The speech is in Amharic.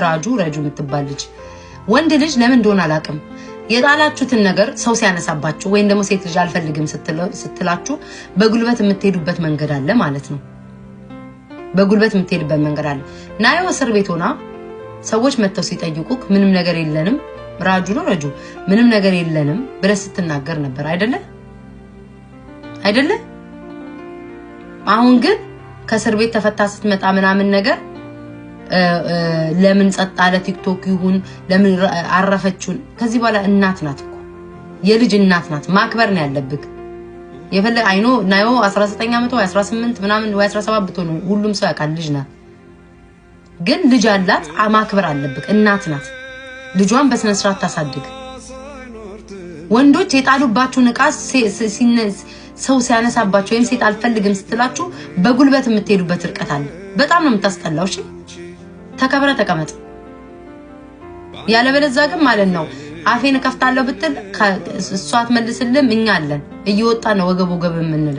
ራጁ የምትባልች ወንድ ልጅ ለምን እንደሆነ አላውቅም የጣላችሁትን ነገር ሰው ሲያነሳባችሁ ወይም ደግሞ ሴት ልጅ አልፈልግም ስትላችሁ በጉልበት የምትሄዱበት መንገድ አለ ማለት ነው በጉልበት የምትሄዱበት መንገድ አለ ናዮ እስር ቤት ሆና ሰዎች መተው ሲጠይቁክ ምንም ነገር የለንም ራጁ ምንም ነገር የለንም ብለህ ስትናገር ነበር አይደለ አሁን ግን ከእስር ቤት ተፈታ ስትመጣ ምናምን ነገር ለምን ጸጥ አለ ቲክቶክ ይሁን ለምን አረፈችውን ከዚህ በኋላ እናት ናት እኮ የልጅ እናት ናት ማክበር ነው ያለብክ የፈለ አይኖ ናዮ 19 አመት ወይ 18 ምናምን ወይ 17 ብትሆን ሁሉም ሰው ያውቃል ልጅ ናት ግን ልጅ አላት ማክበር አለብክ እናት ናት ልጇን በስነ ስርዓት ታሳድግ ወንዶች የጣሉባችሁ ንቃስ ሰው ሲያነሳባችሁ ወይም ሴት አልፈልግም ስትላችሁ በጉልበት የምትሄዱበት ርቀት አለ በጣም ነው የምታስጠላው እሺ ተከብረ ተቀመጥ ያለበለዛ ግን ማለት ነው አፌን ከፍታለሁ ብትል እሷ አትመልስልም እኛ አለን እየወጣ ነው ወገብ የምንል